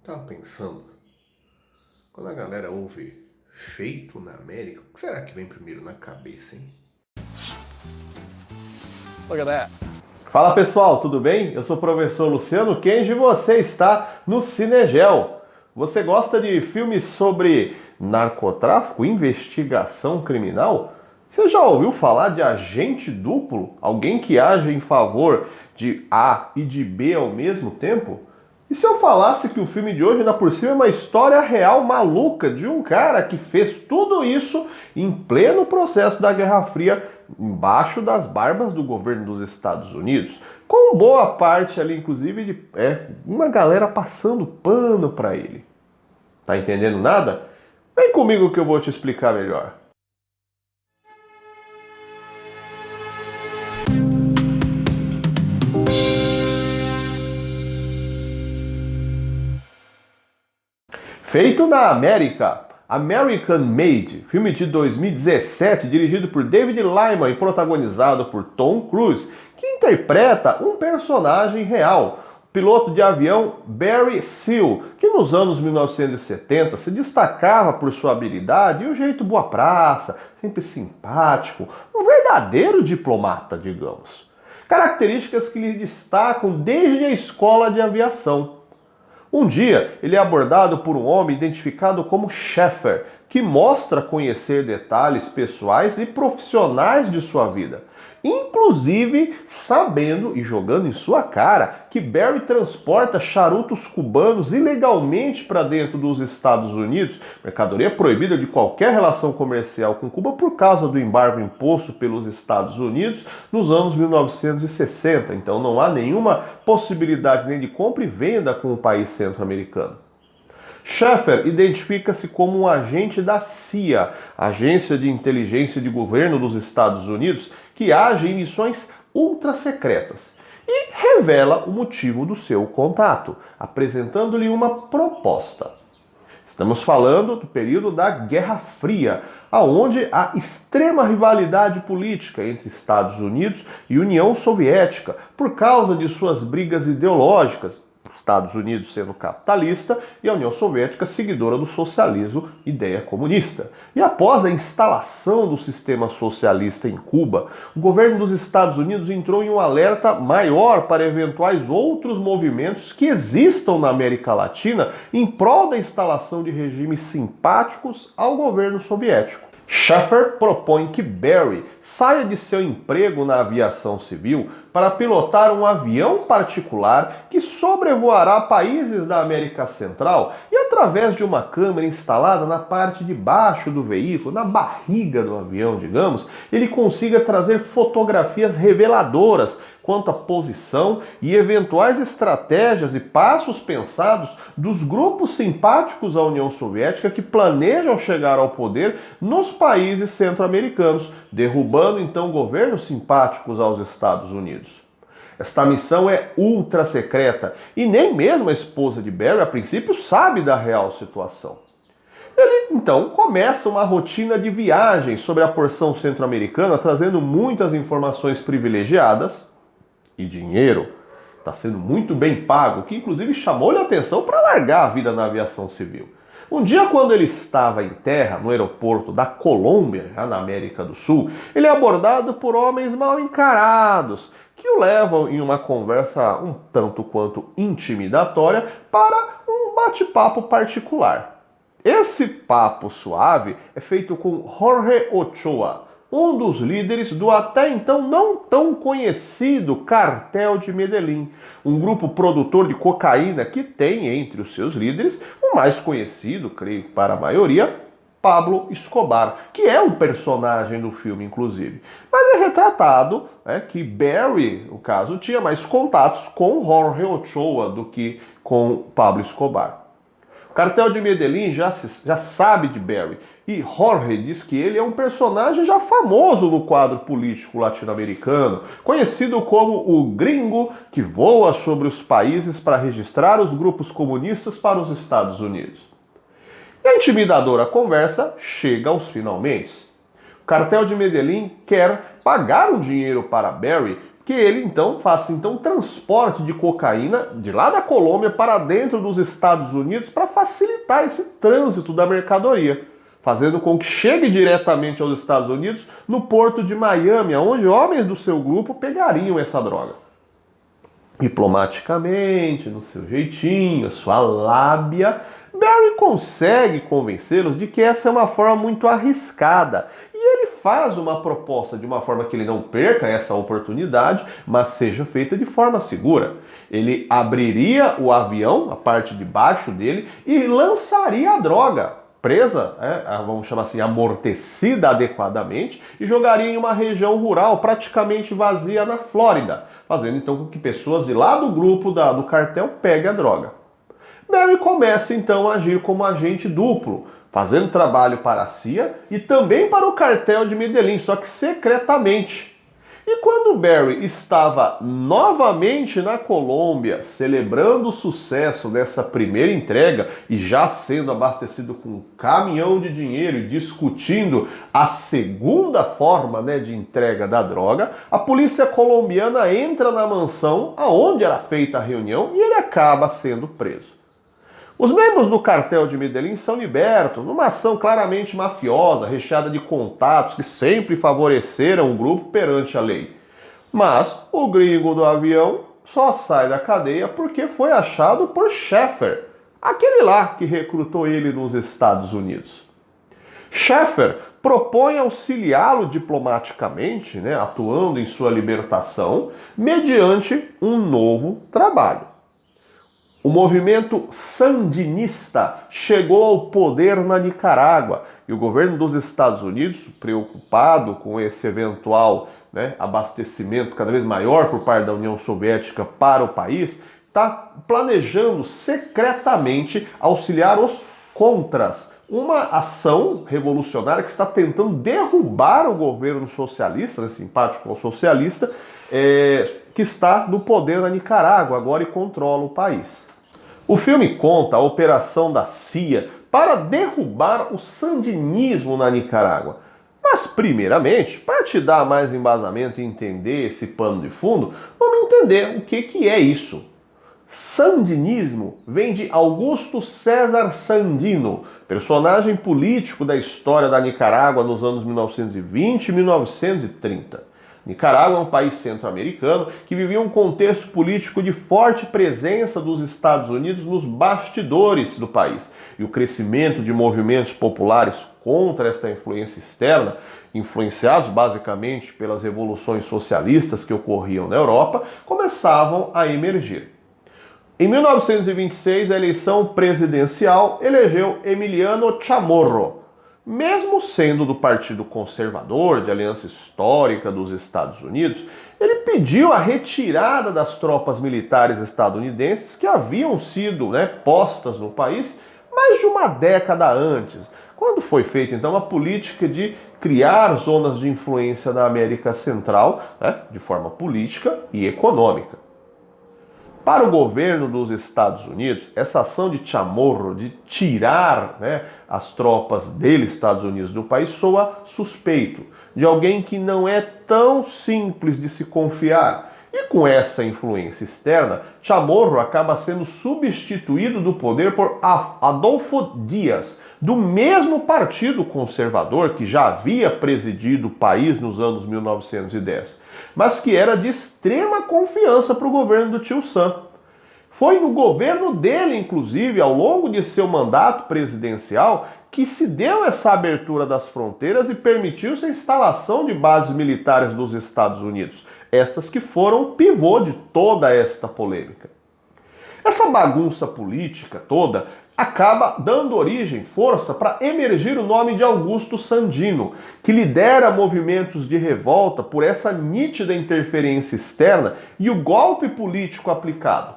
Tava pensando, quando a galera ouve feito na América, o que será que vem primeiro na cabeça, hein? Look at that. Fala pessoal, tudo bem? Eu sou o professor Luciano Kenji e você está no Cinegel. Você gosta de filmes sobre narcotráfico, investigação criminal? Você já ouviu falar de agente duplo? Alguém que age em favor de A e de B ao mesmo tempo? E se eu falasse que o filme de hoje, ainda por cima, é uma história real maluca de um cara que fez tudo isso em pleno processo da Guerra Fria, embaixo das barbas do governo dos Estados Unidos, com boa parte ali, inclusive, de uma galera passando pano para ele. Tá entendendo nada? Vem comigo que eu vou te explicar melhor. Feito na América, American Made, filme de 2017, dirigido por David Liman e protagonizado por Tom Cruise, que interpreta um personagem real, o piloto de avião Barry Seal, que nos anos 1970 se destacava por sua habilidade e um jeito boa praça, sempre simpático, um verdadeiro diplomata, digamos. Características que lhe destacam desde a escola de aviação. Um dia, ele é abordado por um homem identificado como Sheffer, que mostra conhecer detalhes pessoais e profissionais de sua vida, inclusive sabendo e jogando em sua cara que Barry transporta charutos cubanos ilegalmente para dentro dos Estados Unidos, mercadoria proibida de qualquer relação comercial com Cuba por causa do embargo imposto pelos Estados Unidos nos anos 1960. Então não há nenhuma possibilidade nem de compra e venda com o país centro-americano. Sheffer identifica-se como um agente da CIA, Agência de Inteligência de Governo dos Estados Unidos, que age em missões ultra-secretas, e revela o motivo do seu contato, apresentando-lhe uma proposta. Estamos falando do período da Guerra Fria, onde há extrema rivalidade política entre Estados Unidos e União Soviética, por causa de suas brigas ideológicas, Estados Unidos sendo capitalista e a União Soviética seguidora do socialismo, ideia comunista. E após a instalação do sistema socialista em Cuba, o governo dos Estados Unidos entrou em um alerta maior para eventuais outros movimentos que existam na América Latina em prol da instalação de regimes simpáticos ao governo soviético. Sheffer propõe que Barry saia de seu emprego na aviação civil para pilotar um avião particular que sobrevoará países da América Central e, através de uma câmera instalada na parte de baixo do veículo, na barriga do avião, digamos, ele consiga trazer fotografias reveladoras quanto à posição e eventuais estratégias e passos pensados dos grupos simpáticos à União Soviética que planejam chegar ao poder nos países centro-americanos, derrubando então governos simpáticos aos Estados Unidos. Esta missão é ultra secreta e nem mesmo a esposa de Barry, a princípio, sabe da real situação. Ele, então, começa uma rotina de viagens sobre a porção centro-americana, trazendo muitas informações privilegiadas e dinheiro. Está sendo muito bem pago, que inclusive chamou-lhe a atenção para largar a vida na aviação civil. Um dia, quando ele estava em terra, no aeroporto da Colômbia, já na América do Sul, ele é abordado por homens mal encarados, que o levam em uma conversa um tanto quanto intimidatória para um bate-papo particular. Esse papo suave é feito com Jorge Ochoa, um dos líderes do até então não tão conhecido Cartel de Medellín, um grupo produtor de cocaína que tem entre os seus líderes o mais conhecido, creio para a maioria, Pablo Escobar, que é um personagem do filme, inclusive. Mas é retratado que Barry, no caso, tinha mais contatos com Jorge Ochoa do que com Pablo Escobar. O Cartel de Medellín já sabe de Barry e Jorge diz que ele é um personagem já famoso no quadro político latino-americano, conhecido como o gringo que voa sobre os países para registrar os grupos comunistas para os Estados Unidos. E a intimidadora conversa chega aos finalmente. O Cartel de Medellín quer pagar um dinheiro para Barry que ele então faça então transporte de cocaína de lá da Colômbia para dentro dos Estados Unidos para facilitar esse trânsito da mercadoria, fazendo com que chegue diretamente aos Estados Unidos no porto de Miami, onde homens do seu grupo pegariam essa droga. Diplomaticamente, no seu jeitinho, a sua lábia, Barry consegue convencê-los de que essa é uma forma muito arriscada. E ele faz uma proposta de uma forma que ele não perca essa oportunidade, mas seja feita de forma segura. Ele abriria o avião, a parte de baixo dele, e lançaria a droga, presa, vamos chamar assim, amortecida adequadamente, e jogaria em uma região rural praticamente vazia na Flórida, fazendo então com que pessoas de lá do grupo do cartel peguem a droga. Barry começa então a agir como agente duplo, fazendo trabalho para a CIA e também para o cartel de Medellín, só que secretamente. E quando Barry estava novamente na Colômbia, celebrando o sucesso dessa primeira entrega e já sendo abastecido com um caminhão de dinheiro e discutindo a segunda forma de entrega da droga, a polícia colombiana entra na mansão aonde era feita a reunião e ele acaba sendo preso. Os membros do cartel de Medellín são libertos numa ação claramente mafiosa, recheada de contatos que sempre favoreceram o grupo perante a lei. Mas o gringo do avião só sai da cadeia porque foi achado por Sheffer, aquele lá que recrutou ele nos Estados Unidos. Sheffer propõe auxiliá-lo diplomaticamente, atuando em sua libertação, mediante um novo trabalho. O movimento sandinista chegou ao poder na Nicarágua e o governo dos Estados Unidos, preocupado com esse eventual abastecimento cada vez maior por parte da União Soviética para o país, está planejando secretamente auxiliar os contras, uma ação revolucionária que está tentando derrubar o governo socialista, simpático ao socialista, que está no poder na Nicarágua agora e controla o país. O filme conta a operação da CIA para derrubar o sandinismo na Nicarágua. Mas, primeiramente, para te dar mais embasamento e entender esse pano de fundo, vamos entender o que é isso. Sandinismo vem de Augusto César Sandino, personagem político da história da Nicarágua nos anos 1920 e 1930. Nicarágua é um país centro-americano que vivia um contexto político de forte presença dos Estados Unidos nos bastidores do país. E o crescimento de movimentos populares contra esta influência externa, influenciados basicamente pelas revoluções socialistas que ocorriam na Europa, começavam a emergir. Em 1926, a eleição presidencial elegeu Emiliano Chamorro. Mesmo sendo do Partido Conservador, de aliança histórica dos Estados Unidos, ele pediu a retirada das tropas militares estadunidenses que haviam sido postas no país mais de uma década antes, quando foi feita então a política de criar zonas de influência na América Central, de forma política e econômica. Para o governo dos Estados Unidos, essa ação de Chamorro, de tirar as tropas dos Estados Unidos do país, soa suspeito, de alguém que não é tão simples de se confiar. E com essa influência externa, Chamorro acaba sendo substituído do poder por Adolfo Dias, do mesmo partido conservador que já havia presidido o país nos anos 1910, mas que era de extrema confiança para o governo do tio Sam. Foi no governo dele, inclusive, ao longo de seu mandato presidencial, que se deu essa abertura das fronteiras e permitiu-se a instalação de bases militares dos Estados Unidos, estas que foram o pivô de toda esta polêmica. Essa bagunça política toda acaba dando origem, força, para emergir o nome de Augusto Sandino, que lidera movimentos de revolta por essa nítida interferência externa e o golpe político aplicado.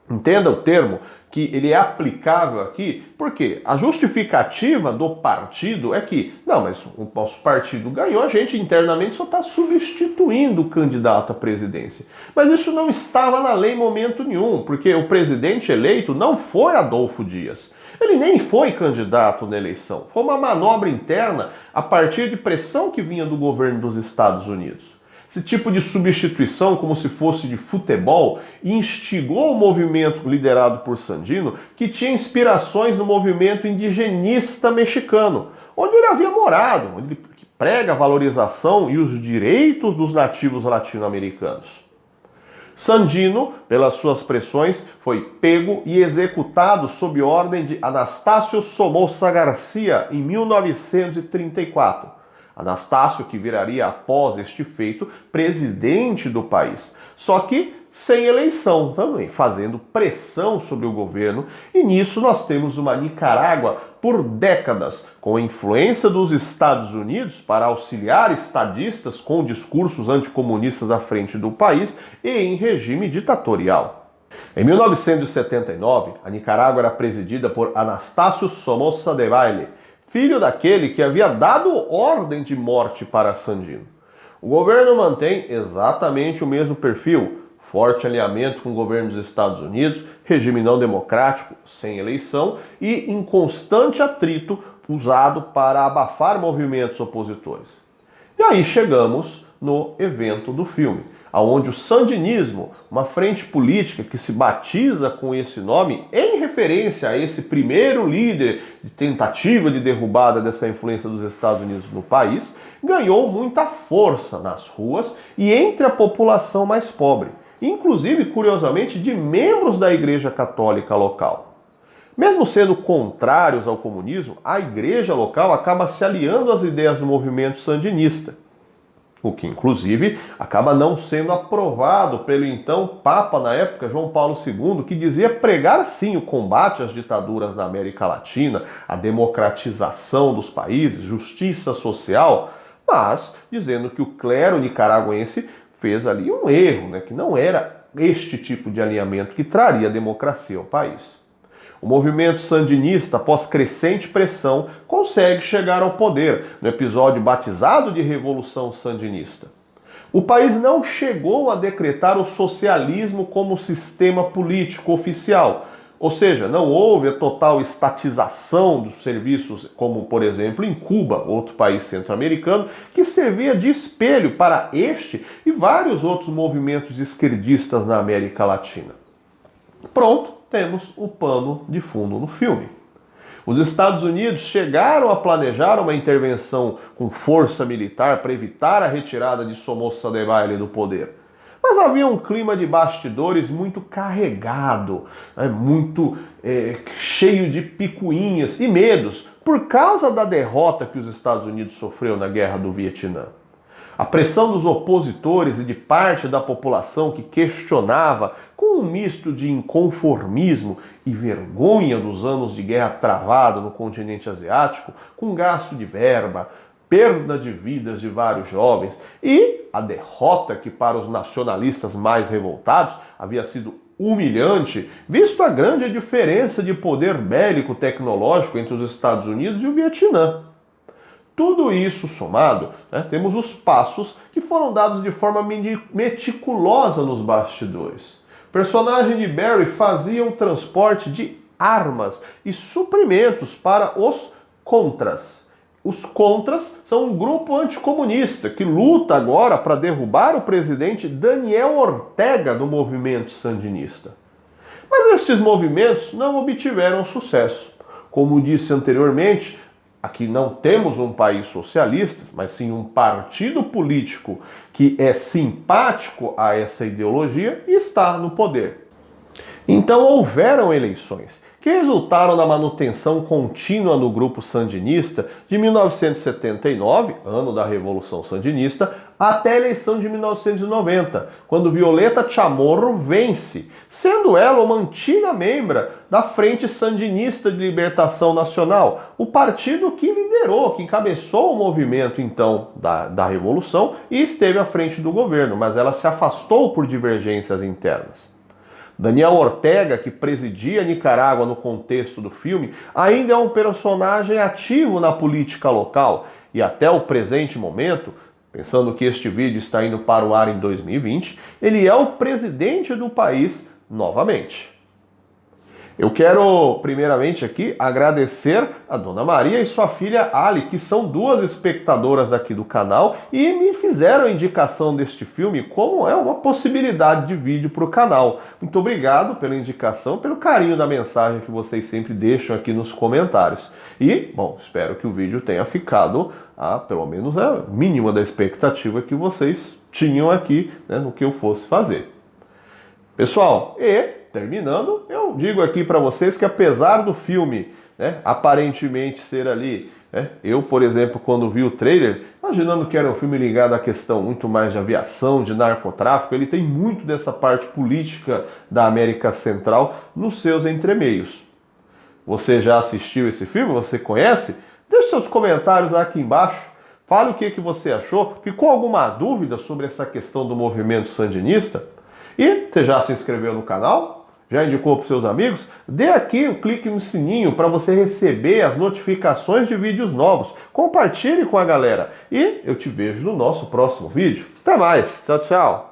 Entenda o termo, que ele é aplicável aqui, porque a justificativa do partido é que, não, mas o nosso partido ganhou, a gente internamente só está substituindo o candidato à presidência. Mas isso não estava na lei em momento nenhum, porque o presidente eleito não foi Adolfo Dias. Ele nem foi candidato na eleição. Foi uma manobra interna a partir de pressão que vinha do governo dos Estados Unidos. Esse tipo de substituição, como se fosse de futebol, instigou o movimento liderado por Sandino, que tinha inspirações no movimento indigenista mexicano, onde ele havia morado, onde ele prega a valorização e os direitos dos nativos latino-americanos. Sandino, pelas suas pressões, foi pego e executado sob ordem de Anastácio Somoza Garcia em 1934. Anastácio, que viraria após este feito presidente do país, só que sem eleição também, fazendo pressão sobre o governo, e nisso nós temos uma Nicarágua por décadas, com a influência dos Estados Unidos para auxiliar estadistas com discursos anticomunistas à frente do país e em regime ditatorial. Em 1979, a Nicarágua era presidida por Anastácio Somoza Debayle, filho daquele que havia dado ordem de morte para Sandino. O governo mantém exatamente o mesmo perfil, forte alinhamento com o governo dos Estados Unidos, regime não democrático, sem eleição e em constante atrito usado para abafar movimentos opositores. E aí chegamos no evento do filme, onde o sandinismo, uma frente política que se batiza com esse nome em referência a esse primeiro líder de tentativa de derrubada dessa influência dos Estados Unidos no país, ganhou muita força nas ruas e entre a população mais pobre, inclusive, curiosamente, de membros da Igreja Católica local. Mesmo sendo contrários ao comunismo, a igreja local acaba se aliando às ideias do movimento sandinista, o que, inclusive, acaba não sendo aprovado pelo então Papa, na época, João Paulo II, que dizia pregar, sim, o combate às ditaduras na América Latina, a democratização dos países, justiça social, mas dizendo que o clero nicaragüense fez ali um erro, que não era este tipo de alinhamento que traria democracia ao país. O movimento sandinista, após crescente pressão, consegue chegar ao poder, no episódio batizado de Revolução Sandinista. O país não chegou a decretar o socialismo como sistema político oficial, ou seja, não houve a total estatização dos serviços, como, por exemplo, em Cuba, outro país centro-americano, que servia de espelho para este e vários outros movimentos esquerdistas na América Latina. Pronto, temos o pano de fundo no filme. Os Estados Unidos chegaram a planejar uma intervenção com força militar para evitar a retirada de Somoza Debayle do poder. Mas havia um clima de bastidores muito carregado, muito cheio de picuinhas e medos por causa da derrota que os Estados Unidos sofreu na Guerra do Vietnã. A pressão dos opositores e de parte da população que questionava, com um misto de inconformismo e vergonha dos anos de guerra travada no continente asiático, com gasto de verba, perda de vidas de vários jovens e a derrota que para os nacionalistas mais revoltados havia sido humilhante, visto a grande diferença de poder bélico tecnológico entre os Estados Unidos e o Vietnã. Tudo isso somado, temos os passos que foram dados de forma meticulosa nos bastidores. O personagem de Barry fazia o transporte de armas e suprimentos para os contras. Os contras são um grupo anticomunista que luta agora para derrubar o presidente Daniel Ortega do movimento sandinista. Mas estes movimentos não obtiveram sucesso. Como disse anteriormente, aqui não temos um país socialista, mas sim um partido político que é simpático a essa ideologia e está no poder. Então houveram eleições que resultaram na manutenção contínua no grupo sandinista de 1979, ano da Revolução Sandinista, até a eleição de 1990, quando Violeta Chamorro vence, sendo ela uma antiga membra da Frente Sandinista de Libertação Nacional, o partido que liderou, que encabeçou o movimento então da Revolução e esteve à frente do governo, mas ela se afastou por divergências internas. Daniel Ortega, que presidia Nicarágua no contexto do filme, ainda é um personagem ativo na política local e até o presente momento, pensando que este vídeo está indo para o ar em 2020, ele é o presidente do país novamente. Eu quero, primeiramente aqui, agradecer a Dona Maria e sua filha Ali, que são duas espectadoras aqui do canal e me fizeram a indicação deste filme como é uma possibilidade de vídeo para o canal. Muito obrigado pela indicação, pelo carinho da mensagem que vocês sempre deixam aqui nos comentários. E, bom, espero que o vídeo tenha ficado, pelo menos, a mínima da expectativa que vocês tinham aqui, né, no que eu fosse fazer. Pessoal, terminando, eu digo aqui para vocês que apesar do filme, né, aparentemente ser ali, né, eu, por exemplo, quando vi o trailer, imaginando que era um filme ligado à questão muito mais de aviação, de narcotráfico, ele tem muito dessa parte política da América Central nos seus entremeios. Você já assistiu esse filme? Você conhece? Deixe seus comentários aqui embaixo. Fale o que você achou. Ficou alguma dúvida sobre essa questão do movimento sandinista? E você já se inscreveu no canal? Já indicou para os seus amigos? Dê aqui o clique no sininho para você receber as notificações de vídeos novos. Compartilhe com a galera. E eu te vejo no nosso próximo vídeo. Até mais. Tchau, tchau.